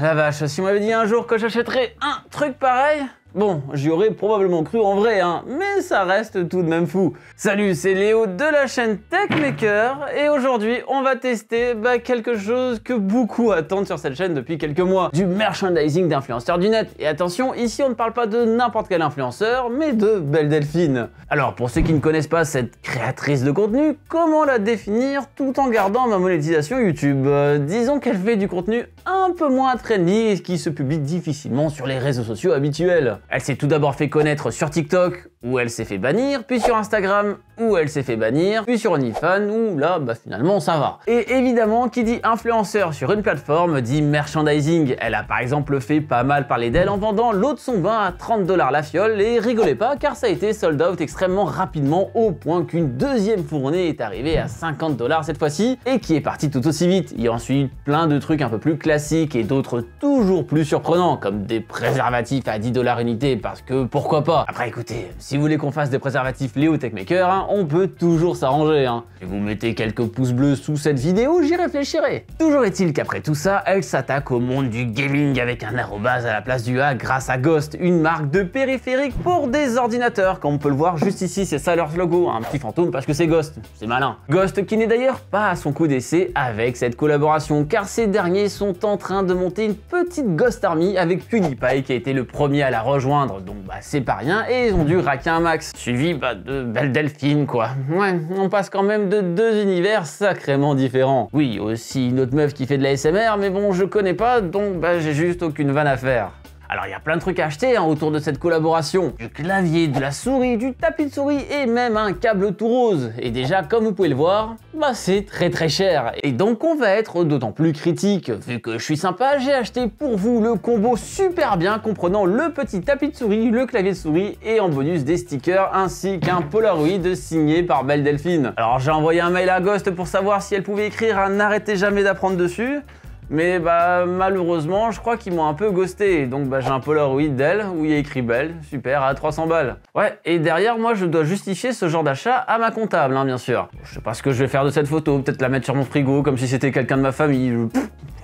la vache, si on m'avait dit un jour que j'achèterais un truc pareil, bon, j'y aurais probablement cru en vrai, hein, mais ça reste tout de même fou. Salut, c'est Léo de la chaîne Techmaker, et aujourd'hui, on va tester quelque chose que beaucoup attendent sur cette chaîne depuis quelques mois. Du merchandising d'influenceurs du net. Et attention, ici, on ne parle pas de n'importe quel influenceur, mais de Belle Delphine. Alors, pour ceux qui ne connaissent pas cette créatrice de contenu, comment la définir tout en gardant ma monétisation YouTube? Disons qu'elle fait du contenu un peu moins trendy et qui se publie difficilement sur les réseaux sociaux habituels. Elle s'est tout d'abord fait connaître sur TikTok, où elle s'est fait bannir, puis sur Instagram, où elle s'est fait bannir, puis sur OnlyFans, où là, finalement, ça va. Et évidemment, qui dit influenceur sur une plateforme dit merchandising. Elle a par exemple fait pas mal parler d'elle en vendant l'eau de son bain à 30 $ la fiole, et rigolez pas, car ça a été sold out extrêmement rapidement, au point qu'une deuxième fournée est arrivée à 50 $ cette fois-ci, et qui est partie tout aussi vite. Il y a ensuite plein de trucs un peu plus classiques, et d'autres toujours plus surprenants, comme des préservatifs à 10 $ unité, parce que pourquoi pas. Après écoutez, si vous voulez qu'on fasse des préservatifs Léo Techmaker, hein, on peut toujours s'arranger. Hein. Si vous mettez quelques pouces bleus sous cette vidéo, j'y réfléchirai. Toujours est-il qu'après tout ça, elle s'attaque au monde du gaming avec un arrobase à la place du A grâce à Ghost, une marque de périphérique pour des ordinateurs. Comme on peut le voir juste ici, c'est ça leur logo, un petit fantôme parce que c'est Ghost, c'est malin. Ghost qui n'est d'ailleurs pas à son coup d'essai avec cette collaboration, car ces derniers sont en train de monter une petite Ghost Army avec PewDiePie qui a été le premier à la rejoindre, donc c'est pas rien, et ils ont dû raquer un max, suivi de Belle Delphine quoi. Ouais, on passe quand même de deux univers sacrément différents. Oui, aussi une autre meuf qui fait de la SMR, mais bon, je connais pas, donc j'ai juste aucune vanne à faire. Alors il y a plein de trucs à acheter autour de cette collaboration. Du clavier, de la souris, du tapis de souris et même un câble tout rose. Et déjà, comme vous pouvez le voir, c'est très cher. Et donc on va être d'autant plus critique. Vu que je suis sympa, j'ai acheté pour vous le combo super bien comprenant le petit tapis de souris, le clavier de souris et en bonus des stickers ainsi qu'un Polaroid signé par Belle Delphine. Alors j'ai envoyé un mail à Ghost pour savoir si elle pouvait écrire un n'arrêtez jamais d'apprendre dessus. Mais malheureusement, je crois qu'ils m'ont un peu ghosté, donc j'ai un Polaroid d'elle où il y a écrit Belle, super, à 300 balles. Ouais, et derrière, moi, je dois justifier ce genre d'achat à ma comptable, bien sûr. Je sais pas ce que je vais faire de cette photo, peut-être la mettre sur mon frigo, comme si c'était quelqu'un de ma famille.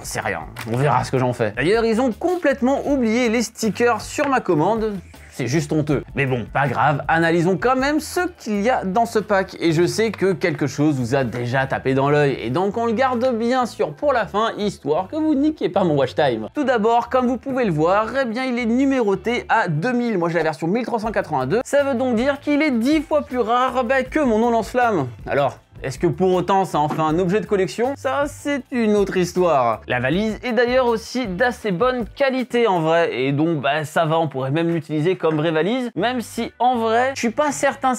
C'est rien, on verra ce que j'en fais. D'ailleurs, ils ont complètement oublié les stickers sur ma commande. C'est juste honteux. Mais bon, pas grave, analysons quand même ce qu'il y a dans ce pack. Et je sais que quelque chose vous a déjà tapé dans l'œil. Et donc on le garde bien sûr pour la fin, histoire que vous niquiez pas mon watch time. Tout d'abord, comme vous pouvez le voir, eh bien il est numéroté à 2000. Moi j'ai la version 1382. Ça veut donc dire qu'il est 10 fois plus rare que mon nom lance-flamme. Alors, est-ce que pour autant ça en fait un objet de collection? Ça, c'est une autre histoire. La valise est d'ailleurs aussi d'assez bonne qualité en vrai, et donc ça va, on pourrait même l'utiliser comme vraie valise, même si en vrai, je suis pas certain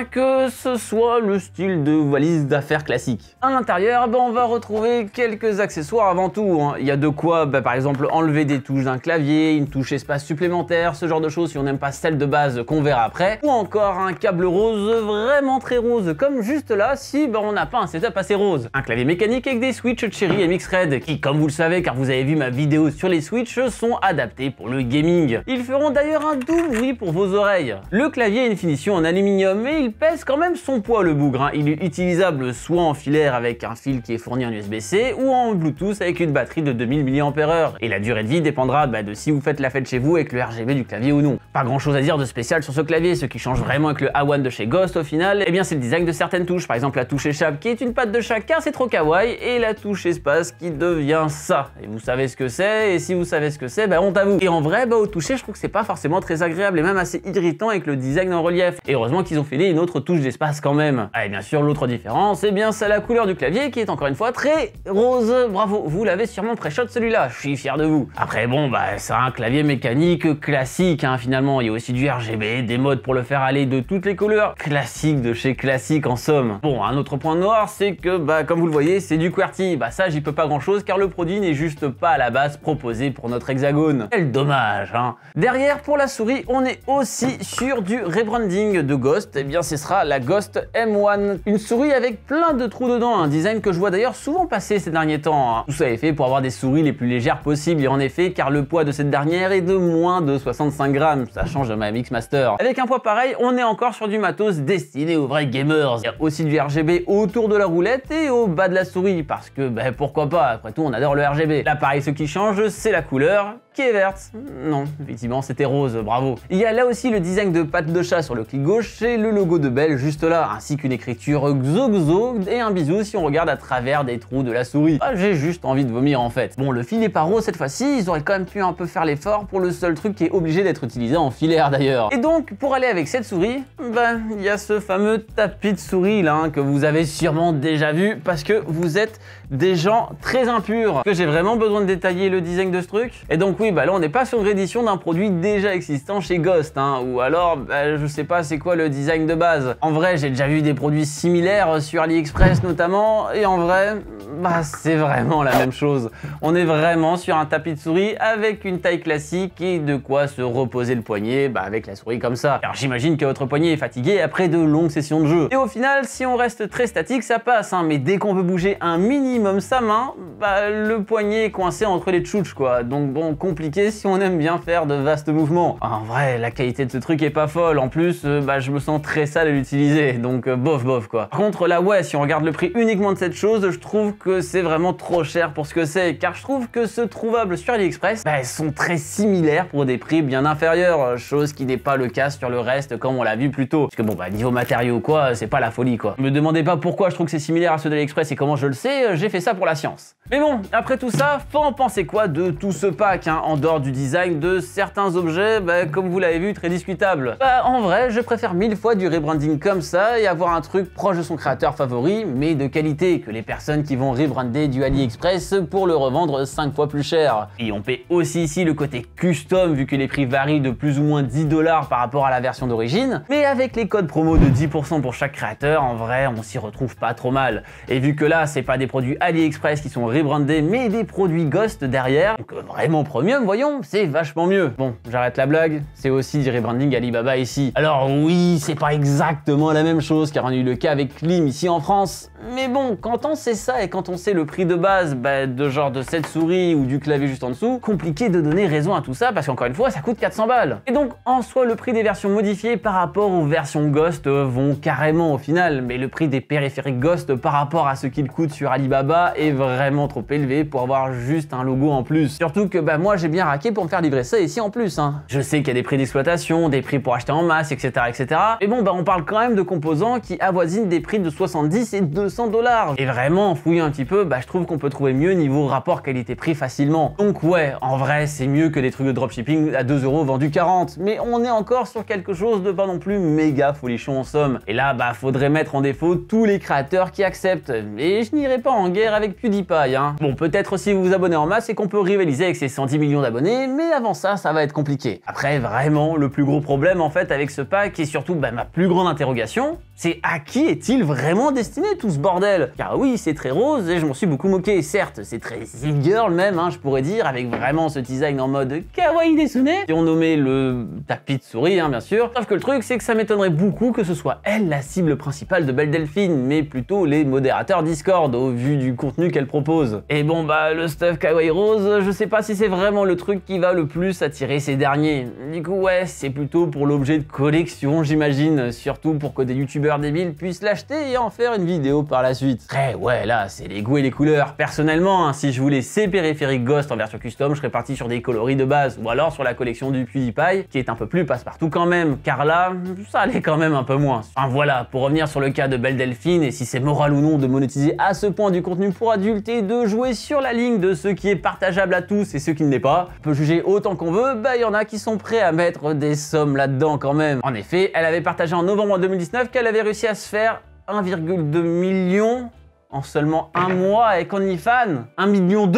que ce soit le style de valise d'affaires classique. À l'intérieur, on va retrouver quelques accessoires avant tout. Il y a de quoi, par exemple, enlever des touches d'un clavier, une touche espace supplémentaire, ce genre de choses si on n'aime pas celle de base qu'on verra après, ou encore un câble rose, vraiment très rose, comme juste là, si on n'a pas un setup assez rose. Un clavier mécanique avec des switches Cherry MX Red qui, comme vous le savez car vous avez vu ma vidéo sur les switches, sont adaptés pour le gaming. Ils feront d'ailleurs un doux bruit pour vos oreilles. Le clavier a une finition en aluminium mais il pèse quand même son poids le bougre. Il est utilisable soit en filaire avec un fil qui est fourni en USB-C ou en Bluetooth avec une batterie de 2000 mAh. Et la durée de vie dépendra de si vous faites la fête chez vous avec le RGB du clavier ou non. Pas grand chose à dire de spécial sur ce clavier. Ce qui change vraiment avec le A1 de chez Ghost au final, c'est le design de certaines touches. Par exemple la touche échappe qui est une patte de chat car c'est trop kawaii, et la touche espace qui devient ça. Et vous savez ce que c'est, et si vous savez ce que c'est, honte à vous. Et en vrai, au toucher, je trouve que c'est pas forcément très agréable et même assez irritant avec le design en relief. Et heureusement qu'ils ont filé une autre touche d'espace quand même. Et bien sûr, l'autre différence, c'est la couleur du clavier qui est encore une fois très rose. Bravo, vous l'avez sûrement pré-shot celui-là, je suis fier de vous. Après c'est un clavier mécanique classique finalement. Il y a aussi du RGB, des modes pour le faire aller de toutes les couleurs. Classique de chez classique en somme. Bon, un autre point noir, c'est que comme vous le voyez, c'est du QWERTY. Ça, j'y peux pas grand chose car le produit n'est juste pas à la base proposé pour notre hexagone. Quel dommage, Derrière, pour la souris, on est aussi sur du rebranding de Ghost. Ce sera la Ghost M1. Une souris avec plein de trous dedans, un design que je vois d'ailleurs souvent passer ces derniers temps. Tout ça est fait pour avoir des souris les plus légères possibles, et en effet, car le poids de cette dernière est de moins de 65 grammes. Ça change de ma MX Master. Avec un poids pareil, on est encore sur du matos destiné aux vrais gamers. Il y a aussi du RGB RGB autour de la roulette et au bas de la souris, parce que ben, pourquoi pas, après tout on adore le RGB. Là pareil, ce qui change, c'est la couleur, qui est verte. Non, effectivement c'était rose, bravo. Il y a là aussi le design de pattes de chat sur le clic gauche et le logo de Bell juste là, ainsi qu'une écriture XOXO et un bisou si on regarde à travers des trous de la souris. Ah, j'ai juste envie de vomir en fait. Bon, le fil est pas rose cette fois-ci, ils auraient quand même pu un peu faire l'effort pour le seul truc qui est obligé d'être utilisé en filaire d'ailleurs. Et donc, pour aller avec cette souris, ben, il y a ce fameux tapis de souris là, hein, que vous avez sûrement déjà vu parce que vous êtes des gens très impurs. Que j'ai vraiment besoin de détailler le design de ce truc. Et donc oui, bah là on n'est pas sur une réédition d'un produit déjà existant chez Ghost, hein, ou alors, bah, je sais pas c'est quoi le design de base. En vrai, j'ai déjà vu des produits similaires sur AliExpress notamment, et en vrai, bah c'est vraiment la même chose. On est vraiment sur un tapis de souris avec une taille classique et de quoi se reposer le poignet, bah avec la souris comme ça. Alors j'imagine que votre poignet est fatigué après de longues sessions de jeu. Et au final, si on reste très statique, ça passe, hein, mais dès qu'on veut bouger un minimum sa main, bah le poignet est coincé entre les tchouches quoi. Donc bon, compliqué si on aime bien faire de vastes mouvements. En vrai, la qualité de ce truc est pas folle. En plus, bah je me sens très sale à l'utiliser, donc bof bof quoi. Par contre là ouais, si on regarde le prix uniquement de cette chose, je trouve que c'est vraiment trop cher pour ce que c'est, car je trouve que ceux trouvables sur AliExpress, bah, sont très similaires pour des prix bien inférieurs, chose qui n'est pas le cas sur le reste comme on l'a vu plus tôt. Parce que bon bah niveau matériaux quoi, c'est pas la folie quoi. Me demandez pas pourquoi je trouve que c'est similaire à ceux d'AliExpress et comment je le sais, j'ai fait ça pour la science. Mais bon, après tout ça, faut en penser quoi de tout ce pack, hein, en dehors du design de certains objets, bah, comme vous l'avez vu, très discutables. Bah en vrai, je préfère 1000 fois du rebranding comme ça et avoir un truc proche de son créateur favori, mais de qualité, que les personnes qui vont rebrander du AliExpress pour le revendre 5 fois plus cher. Et on paie aussi ici le côté custom, vu que les prix varient de plus ou moins 10 $ par rapport à la version d'origine, mais avec les codes promo de 10% pour chaque créateur, en vrai, on s'y retrouve pas trop mal. Et vu que là, c'est pas des produits AliExpress qui sont rebrandés, mais des produits Ghost derrière, donc vraiment premium, voyons, c'est vachement mieux. Bon, j'arrête la blague, c'est aussi du rebranding Alibaba ici. Alors oui, c'est pas exactement la même chose, car on a eu le cas avec Klim ici en France, mais bon, quand on sait ça et quand on sait le prix de base, bah, de genre de cette souris ou du clavier juste en dessous, compliqué de donner raison à tout ça, parce qu'encore une fois, ça coûte 400 balles. Et donc, en soi, le prix des versions modifiées par rapport aux versions Ghost vont carrément au final, mais le prix des périphériques Ghost par rapport à ce qu'ils coûtent sur Alibaba est vraiment trop élevé pour avoir juste un logo en plus. Surtout que bah moi j'ai bien raqué pour me faire livrer ça ici en plus, hein. Je sais qu'il y a des prix d'exploitation, des prix pour acheter en masse, etc. etc. Mais bon bah on parle quand même de composants qui avoisinent des prix de 70 et 200 $. Et vraiment en fouillant un petit peu, bah je trouve qu'on peut trouver mieux niveau rapport qualité-prix facilement. Donc ouais, en vrai c'est mieux que des trucs de dropshipping à 2 € vendus 40, mais on est encore sur quelque chose de pas non plus méga folichon en somme. Et là bah faudrait mettre en défaut tous les créateurs qui acceptent. Et je n'irai pas en guerre avec PewDiePie, hein. Bon, peut-être aussi vous vous abonnez en masse et qu'on peut rivaliser avec ses 110 millions d'abonnés, mais avant ça, ça va être compliqué. Après, vraiment, le plus gros problème en fait avec ce pack, et surtout bah, ma plus grande interrogation, c'est à qui est-il vraiment destiné tout ce bordel? Car oui, c'est très rose et je m'en suis beaucoup moqué. Certes, c'est très e-girl même, hein, je pourrais dire, avec vraiment ce design en mode kawaii desune, et on nommait le tapis de souris, hein, bien sûr. Sauf que le truc, c'est que ça m'étonnerait beaucoup que ce soit elle la cible principale de Belle Delphine, mais plutôt les modérateurs Discord, au vu du contenu qu'elle propose. Et bon bah, le stuff kawaii rose, je sais pas si c'est vraiment le truc qui va le plus attirer ces derniers. Du coup ouais, c'est plutôt pour l'objet de collection, j'imagine, surtout pour que des youtubeurs débiles puissent l'acheter et en faire une vidéo par la suite. Après ouais, là c'est les goûts et les couleurs. Personnellement, hein, si je voulais ces périphériques Ghost en version custom, je serais parti sur des coloris de base, ou alors sur la collection du PewDiePie, qui est un peu plus passe-partout quand même, car là, ça allait quand même un peu moins. Enfin voilà, pour revenir sur le cas de Belle Delphine, et si c'est moral ou non de monétiser à ce point du contenu pour adultes et de jouer sur la ligne de ce qui est partageable à tous et ce qui ne l'est pas, on peut juger autant qu'on veut, bah il y en a qui sont prêts à mettre des sommes là-dedans quand même. En effet, elle avait partagé en novembre 2019 qu'elle avait réussi à se faire 1,2 million en seulement un mois avec OnlyFans. 1,2 million?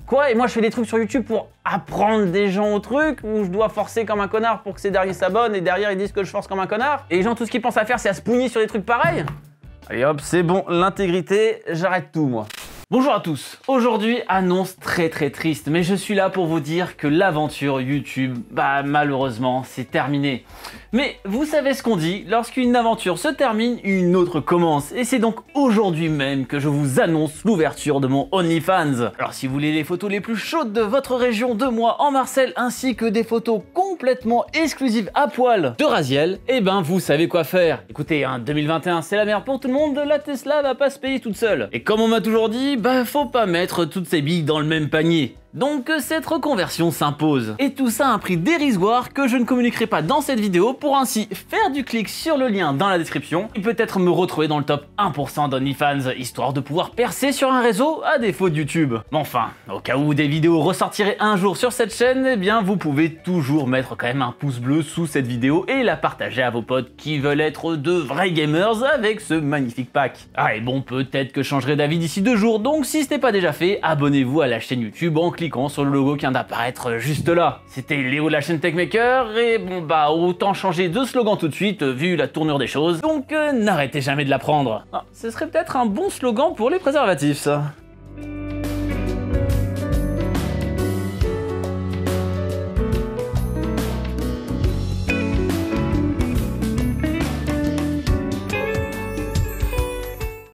Quoi? Et moi je fais des trucs sur YouTube pour apprendre des gens au truc, où je dois forcer comme un connard pour que ces derniers s'abonnent et derrière ils disent que je force comme un connard? Et les gens tout ce qu'ils pensent à faire c'est à se pougner sur des trucs pareils? Allez hop, c'est bon, l'intégrité, j'arrête tout moi. Bonjour à tous. Aujourd'hui, annonce très triste, mais je suis là pour vous dire que l'aventure YouTube, malheureusement, c'est terminé. Mais vous savez ce qu'on dit, lorsqu'une aventure se termine, une autre commence. Et c'est donc aujourd'hui même que je vous annonce l'ouverture de mon OnlyFans. Alors si vous voulez les photos les plus chaudes de votre région, de moi en Marseille, ainsi que des photos complètement exclusives à poil de Raziel, eh ben vous savez quoi faire. Écoutez, 2021 c'est la merde pour tout le monde, la Tesla va pas se payer toute seule. Et comme on m'a toujours dit, faut pas mettre toutes ses billes dans le même panier. Donc cette reconversion s'impose. Et tout ça à un prix dérisoire que je ne communiquerai pas dans cette vidéo pour ainsi faire du clic sur le lien dans la description et peut-être me retrouver dans le top 1% d'OnlyFans, histoire de pouvoir percer sur un réseau à défaut de YouTube. Mais enfin, au cas où des vidéos ressortiraient un jour sur cette chaîne, eh bien vous pouvez toujours mettre quand même un pouce bleu sous cette vidéo et la partager à vos potes qui veulent être de vrais gamers avec ce magnifique pack. Ah et bon, peut-être que je changerai d'avis d'ici 2 jours, donc si ce n'est pas déjà fait, abonnez-vous à la chaîne YouTube en cliquant sur le logo qui vient d'apparaître juste là. C'était Léo de la chaîne TechMaker et autant changer de slogan tout de suite vu la tournure des choses, donc n'arrêtez jamais de l'apprendre. Ce serait peut-être un bon slogan pour les préservatifs ça.